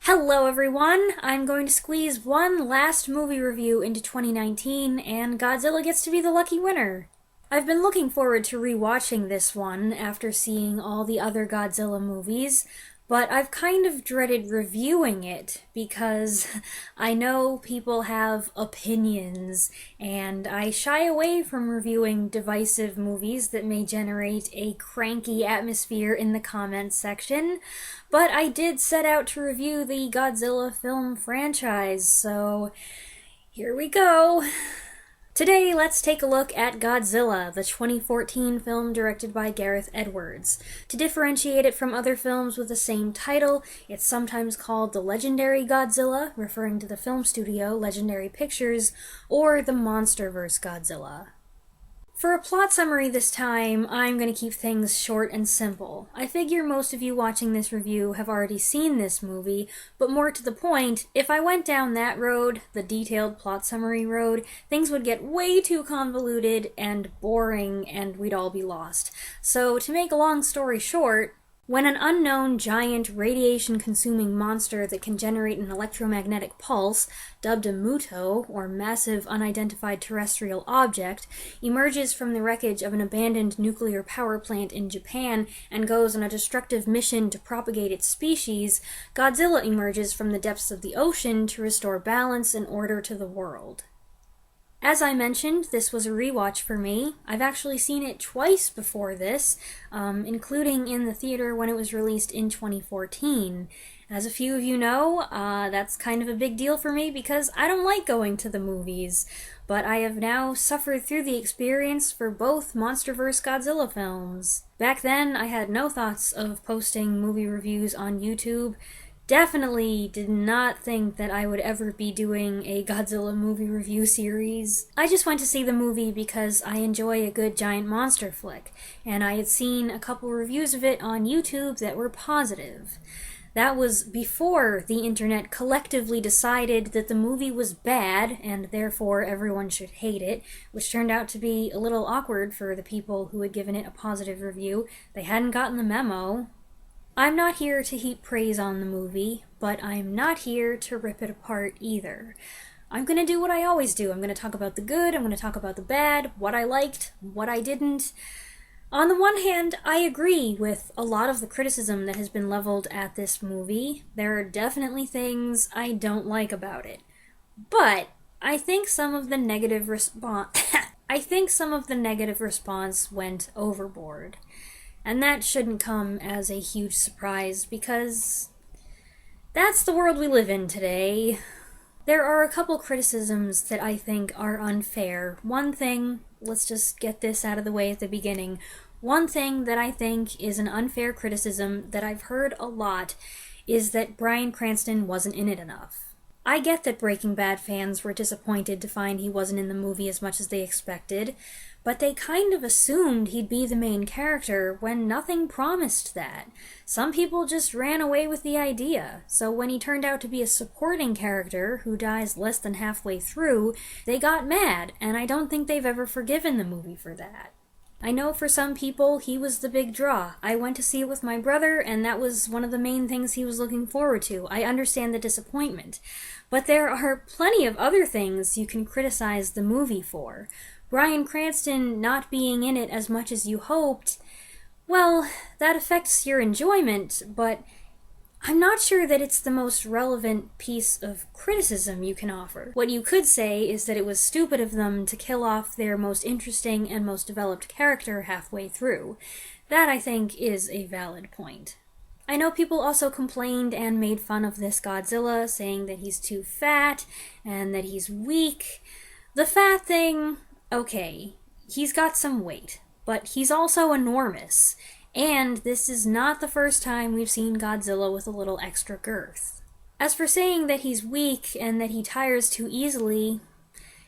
Hello everyone! I'm going to squeeze one last movie review into 2019, and Godzilla gets to be the lucky winner. I've been looking forward to rewatching this one after seeing all the other Godzilla movies, but I've kind of dreaded reviewing it because I know people have opinions, and I shy away from reviewing divisive movies that may generate a cranky atmosphere in the comments section. But I did set out to review the Godzilla film franchise, so here we go. Today, let's take a look at Godzilla, the 2014 film directed by Gareth Edwards. To differentiate it from other films with the same title, it's sometimes called the Legendary Godzilla, referring to the film studio Legendary Pictures, or the MonsterVerse Godzilla. For a plot summary this time, I'm going to keep things short and simple. I figure most of you watching this review have already seen this movie, but more to the point, if I went down that road, the detailed plot summary road, things would get way too convoluted and boring and we'd all be lost. So to make a long story short, when an unknown giant radiation-consuming monster that can generate an electromagnetic pulse, dubbed a MUTO, or Massive Unidentified Terrestrial Object, emerges from the wreckage of an abandoned nuclear power plant in Japan and goes on a destructive mission to propagate its species, Godzilla emerges from the depths of the ocean to restore balance and order to the world. As I mentioned, this was a rewatch for me. I've actually seen it twice before this, including in the theater when it was released in 2014. As a few of you know, that's kind of a big deal for me because I don't like going to the movies, but I have now suffered through the experience for both MonsterVerse Godzilla films. Back then, I had no thoughts of posting movie reviews on YouTube. Definitely did not think that I would ever be doing a Godzilla movie review series. I just went to see the movie because I enjoy a good giant monster flick, and I had seen a couple reviews of it on YouTube that were positive. That was before the internet collectively decided that the movie was bad, and therefore everyone should hate it, which turned out to be a little awkward for the people who had given it a positive review. They hadn't gotten the memo. I'm not here to heap praise on the movie, but I'm not here to rip it apart either. I'm going to do what I always do. I'm going to talk about the good, I'm going to talk about the bad, what I liked, what I didn't. On the one hand, I agree with a lot of the criticism that has been leveled at this movie. There are definitely things I don't like about it. But I think some of the negative response went overboard. And that shouldn't come as a huge surprise, because that's the world we live in today. There are a couple criticisms that I think are unfair. One thing, let's just get this out of the way at the beginning. One thing that I think is an unfair criticism that I've heard a lot is that Bryan Cranston wasn't in it enough. I get that Breaking Bad fans were disappointed to find he wasn't in the movie as much as they expected, but they kind of assumed he'd be the main character when nothing promised that. Some people just ran away with the idea, so when he turned out to be a supporting character who dies less than halfway through, they got mad, and I don't think they've ever forgiven the movie for that. I know for some people, he was the big draw. I went to see it with my brother, and that was one of the main things he was looking forward to. I understand the disappointment. But there are plenty of other things you can criticize the movie for. Bryan Cranston not being in it as much as you hoped, well, that affects your enjoyment, but I'm not sure that it's the most relevant piece of criticism you can offer. What you could say is that it was stupid of them to kill off their most interesting and most developed character halfway through. That, I think, is a valid point. I know people also complained and made fun of this Godzilla, saying that he's too fat and that he's weak. The fat thing, okay, he's got some weight, but he's also enormous. And this is not the first time we've seen Godzilla with a little extra girth. As for saying that he's weak and that he tires too easily,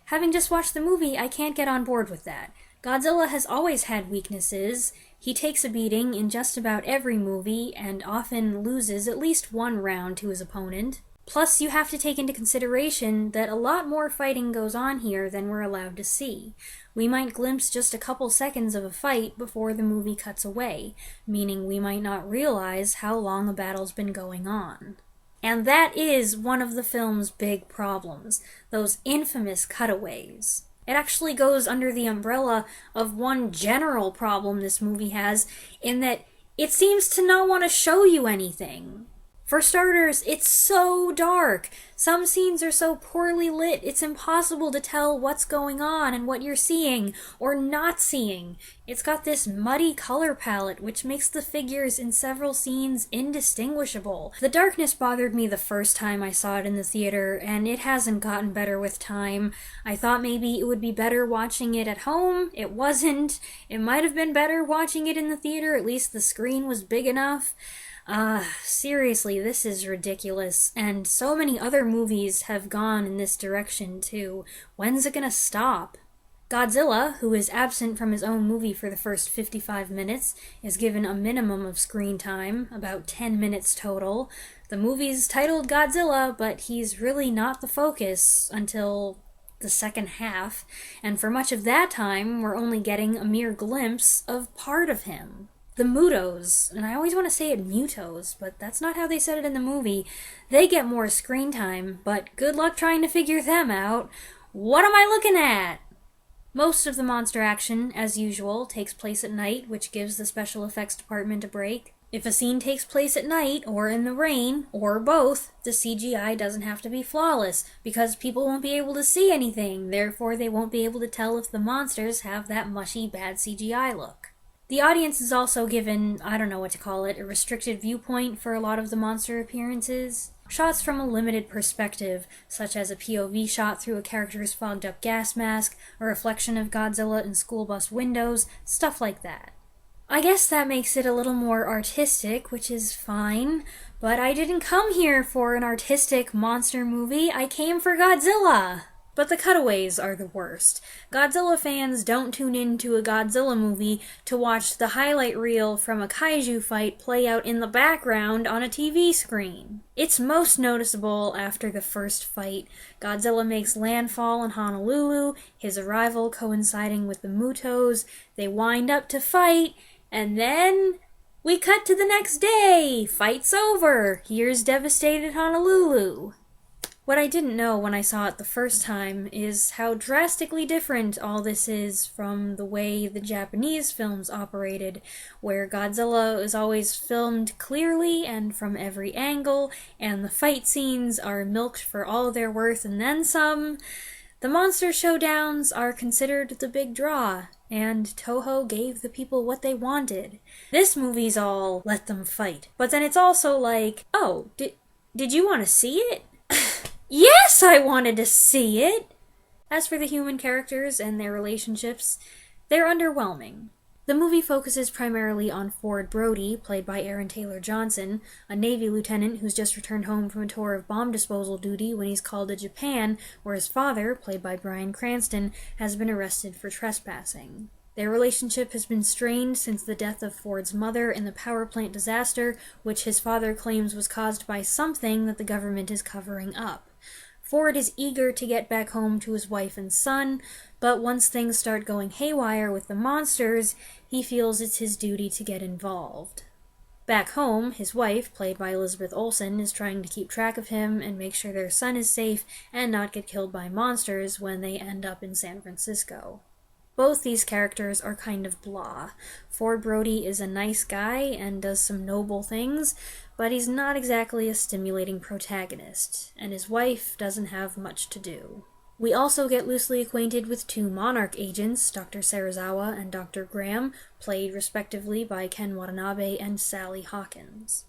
having just watched the movie, I can't get on board with that. Godzilla has always had weaknesses. He takes a beating in just about every movie and often loses at least one round to his opponent. Plus, you have to take into consideration that a lot more fighting goes on here than we're allowed to see. We might glimpse just a couple seconds of a fight before the movie cuts away, meaning we might not realize how long a battle's been going on. And that is one of the film's big problems, those infamous cutaways. It actually goes under the umbrella of one general problem this movie has, in that it seems to not want to show you anything. For starters, it's so dark. Some scenes are so poorly lit, it's impossible to tell what's going on and what you're seeing or not seeing. It's got this muddy color palette, which makes the figures in several scenes indistinguishable. The darkness bothered me the first time I saw it in the theater, and it hasn't gotten better with time. I thought maybe it would be better watching it at home. It wasn't. It might have been better watching it in the theater, at least the screen was big enough. Seriously, this is ridiculous, and so many other movies have gone in this direction too. When's it gonna stop? Godzilla, who is absent from his own movie for the first 55 minutes, is given a minimum of screen time, about 10 minutes total. The movie's titled Godzilla, but he's really not the focus until the second half, and for much of that time, we're only getting a mere glimpse of part of him. The Mutos, and I always want to say it Mutos, but that's not how they said it in the movie, they get more screen time, but good luck trying to figure them out. What am I looking at? Most of the monster action, as usual, takes place at night, which gives the special effects department a break. If a scene takes place at night, or in the rain, or both, the CGI doesn't have to be flawless, because people won't be able to see anything, therefore they won't be able to tell if the monsters have that mushy, bad CGI look. The audience is also given, I don't know what to call it, a restricted viewpoint for a lot of the monster appearances. Shots from a limited perspective, such as a POV shot through a character's fogged-up gas mask, a reflection of Godzilla in school bus windows, stuff like that. I guess that makes it a little more artistic, which is fine, but I didn't come here for an artistic monster movie, I came for Godzilla! But the cutaways are the worst. Godzilla fans don't tune into a Godzilla movie to watch the highlight reel from a kaiju fight play out in the background on a TV screen. It's most noticeable after the first fight. Godzilla makes landfall in Honolulu, his arrival coinciding with the Mutos, they wind up to fight, and then we cut to the next day! Fight's over! Here's devastated Honolulu. What I didn't know when I saw it the first time is how drastically different all this is from the way the Japanese films operated, where Godzilla is always filmed clearly and from every angle, and the fight scenes are milked for all their worth and then some. The monster showdowns are considered the big draw, and Toho gave the people what they wanted. This movie's all, let them fight. But then it's also like, oh, did you want to see it? Yes, I wanted to see it! As for the human characters and their relationships, they're underwhelming. The movie focuses primarily on Ford Brody, played by Aaron Taylor Johnson, a Navy lieutenant who's just returned home from a tour of bomb disposal duty when he's called to Japan, where his father, played by Bryan Cranston, has been arrested for trespassing. Their relationship has been strained since the death of Ford's mother in the power plant disaster, which his father claims was caused by something that the government is covering up. Ford is eager to get back home to his wife and son, but once things start going haywire with the monsters, he feels it's his duty to get involved. Back home, his wife, played by Elizabeth Olsen, is trying to keep track of him and make sure their son is safe and not get killed by monsters when they end up in San Francisco. Both these characters are kind of blah. Ford Brody is a nice guy and does some noble things, but he's not exactly a stimulating protagonist, and his wife doesn't have much to do. We also get loosely acquainted with two Monarch agents, Dr. Serizawa and Dr. Graham, played respectively by Ken Watanabe and Sally Hawkins.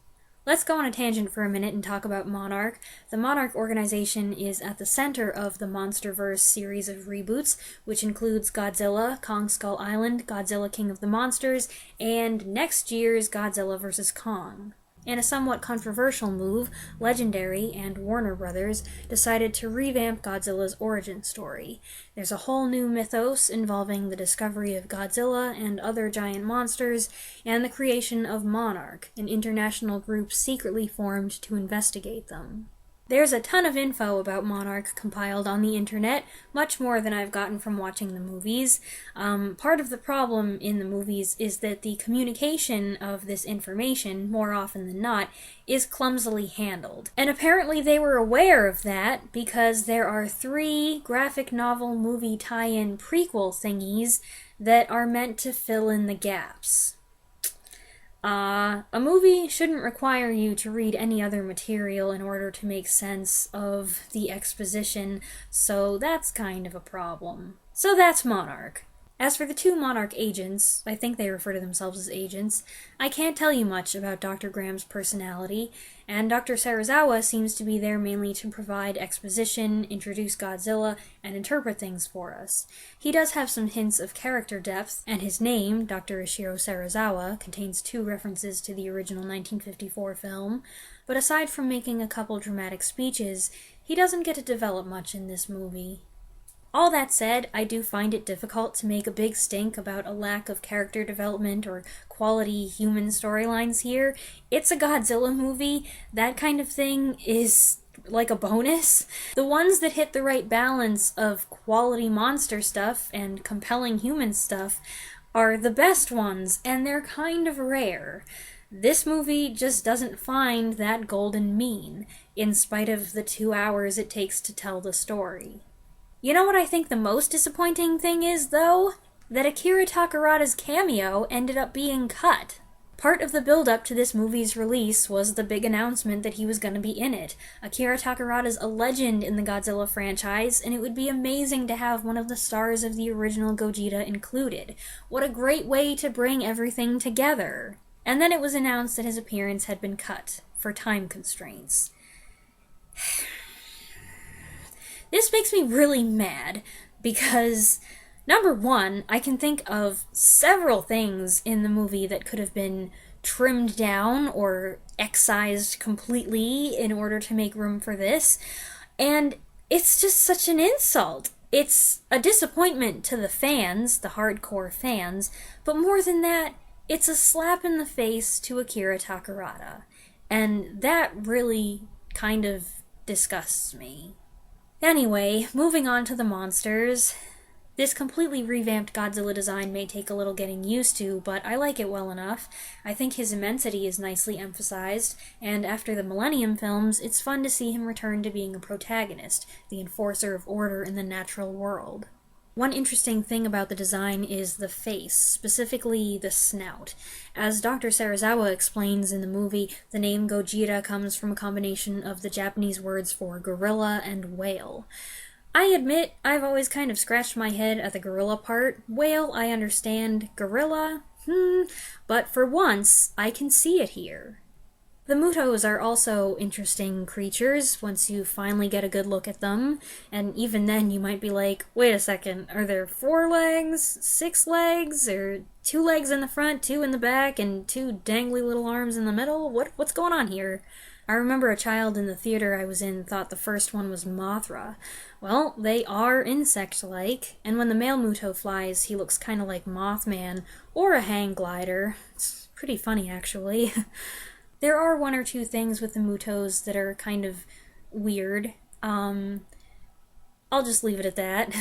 Let's go on a tangent for a minute and talk about Monarch. The Monarch organization is at the center of the MonsterVerse series of reboots, which includes Godzilla, Kong Skull Island, Godzilla King of the Monsters, and next year's Godzilla vs. Kong. In a somewhat controversial move, Legendary and Warner Brothers decided to revamp Godzilla's origin story. There's a whole new mythos involving the discovery of Godzilla and other giant monsters, and the creation of Monarch, an international group secretly formed to investigate them. There's a ton of info about Monarch compiled on the internet, much more than I've gotten from watching the movies. Part of the problem in the movies is that the communication of this information, more often than not, is clumsily handled. And apparently they were aware of that because there are 3 graphic novel movie tie-in prequel thingies that are meant to fill in the gaps. A movie shouldn't require you to read any other material in order to make sense of the exposition, so that's kind of a problem. So that's Monarch. As for the 2 Monarch agents, I think they refer to themselves as agents, I can't tell you much about Dr. Graham's personality, and Dr. Serizawa seems to be there mainly to provide exposition, introduce Godzilla, and interpret things for us. He does have some hints of character depth, and his name, Dr. Ishiro Serizawa, contains 2 references to the original 1954 film, but aside from making a couple dramatic speeches, he doesn't get to develop much in this movie. All that said, I do find it difficult to make a big stink about a lack of character development or quality human storylines here. It's a Godzilla movie. That kind of thing is like a bonus. The ones that hit the right balance of quality monster stuff and compelling human stuff are the best ones, and they're kind of rare. This movie just doesn't find that golden mean, in spite of the 2 hours it takes to tell the story. You know what I think the most disappointing thing is, though? That Akira Takarada's cameo ended up being cut. Part of the build-up to this movie's release was the big announcement that he was going to be in it. Akira Takarada's a legend in the Godzilla franchise, and it would be amazing to have one of the stars of the original Gogeta included. What a great way to bring everything together! And then it was announced that his appearance had been cut, for time constraints. This makes me really mad, because, number one, I can think of several things in the movie that could have been trimmed down or excised completely in order to make room for this, and it's just such an insult. It's a disappointment to the fans, the hardcore fans, but more than that, it's a slap in the face to Akira Takarada, and that really kind of disgusts me. Anyway, moving on to the monsters. This completely revamped Godzilla design may take a little getting used to, but I like it well enough. I think his immensity is nicely emphasized, and after the Millennium films, it's fun to see him return to being a protagonist, the enforcer of order in the natural world. One interesting thing about the design is the face, specifically the snout. As Dr. Serizawa explains in the movie, the name Gojira comes from a combination of the Japanese words for gorilla and whale. I admit, I've always kind of scratched my head at the gorilla part. Whale, I understand. Gorilla? But for once, I can see it here. The Mutos are also interesting creatures once you finally get a good look at them, and even then you might be like, wait a second, are there 4 legs, 6 legs, or 2 legs in the front, 2 in the back, and 2 dangly little arms in the middle? What's going on here? I remember a child in the theater I was in thought the first one was Mothra. Well, they are insect-like, and when the male Muto flies, he looks kind of like Mothman, or a hang glider. It's pretty funny, actually. There are 1 or 2 things with the Mutos that are kind of weird. I'll just leave it at that.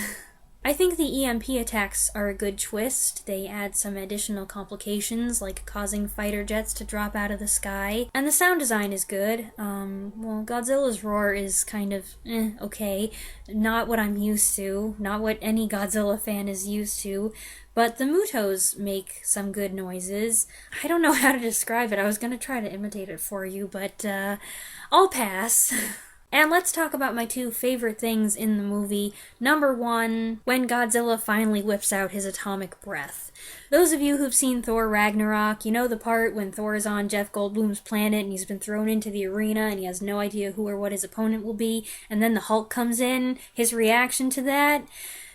I think the EMP attacks are a good twist. They add some additional complications, like causing fighter jets to drop out of the sky. And the sound design is good. Godzilla's roar is kind of, okay. Not what I'm used to. Not what any Godzilla fan is used to. But the Mutos make some good noises. I don't know how to describe it. I was going to try to imitate it for you, but I'll pass. And let's talk about my 2 favorite things in the movie. Number 1, when Godzilla finally whips out his atomic breath. Those of you who've seen Thor Ragnarok, you know the part when Thor is on Jeff Goldblum's planet and he's been thrown into the arena and he has no idea who or what his opponent will be, and then the Hulk comes in, his reaction to that?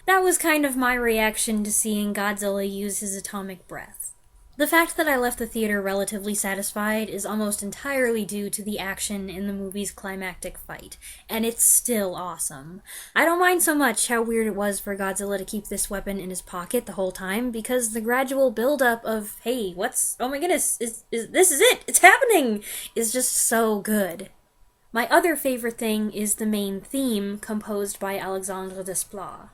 That was kind of my reaction to seeing Godzilla use his atomic breath. The fact that I left the theater relatively satisfied is almost entirely due to the action in the movie's climactic fight, and it's still awesome. I don't mind so much how weird it was for Godzilla to keep this weapon in his pocket the whole time, because the gradual build-up of, hey, oh my goodness, this is it, it's happening, is just so good. My other favorite thing is the main theme composed by Alexandre Desplat.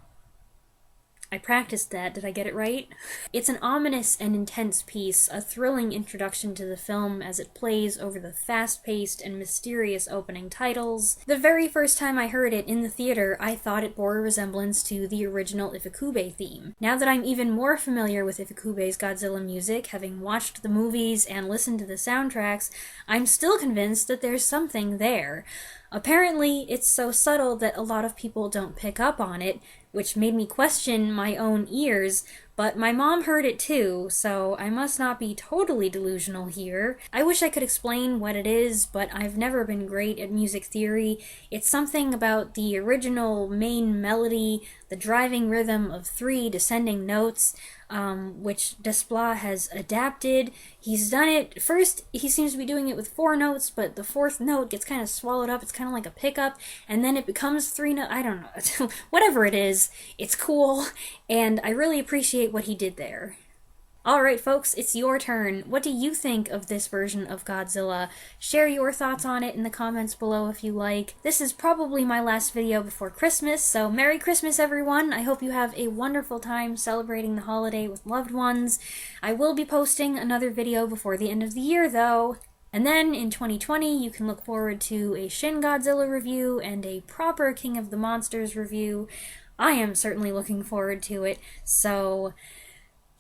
I practiced that, did I get it right? It's an ominous and intense piece, a thrilling introduction to the film as it plays over the fast-paced and mysterious opening titles. The very first time I heard it in the theater, I thought it bore a resemblance to the original Ifukube theme. Now that I'm even more familiar with Ifukube's Godzilla music, having watched the movies and listened to the soundtracks, I'm still convinced that there's something there. Apparently, it's so subtle that a lot of people don't pick up on it, which made me question my own ears, but my mom heard it too, so I must not be totally delusional here. I wish I could explain what it is, but I've never been great at music theory. It's something about the original main melody, the driving rhythm of 3 descending notes, which Desplat has adapted. He's done it, first he seems to be doing it with 4 notes, but the 4th note gets kind of swallowed up, it's kind of like a pickup, and then it becomes 3 notes, I don't know, whatever it is, it's cool, and I really appreciate what he did there. Alright folks, it's your turn. What do you think of this version of Godzilla? Share your thoughts on it in the comments below if you like. This is probably my last video before Christmas, so Merry Christmas everyone! I hope you have a wonderful time celebrating the holiday with loved ones. I will be posting another video before the end of the year though. And then, in 2020, you can look forward to a Shin Godzilla review and a proper King of the Monsters review. I am certainly looking forward to it, so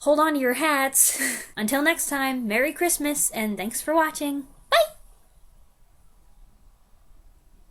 hold on to your hats. Until next time, Merry Christmas, and thanks for watching!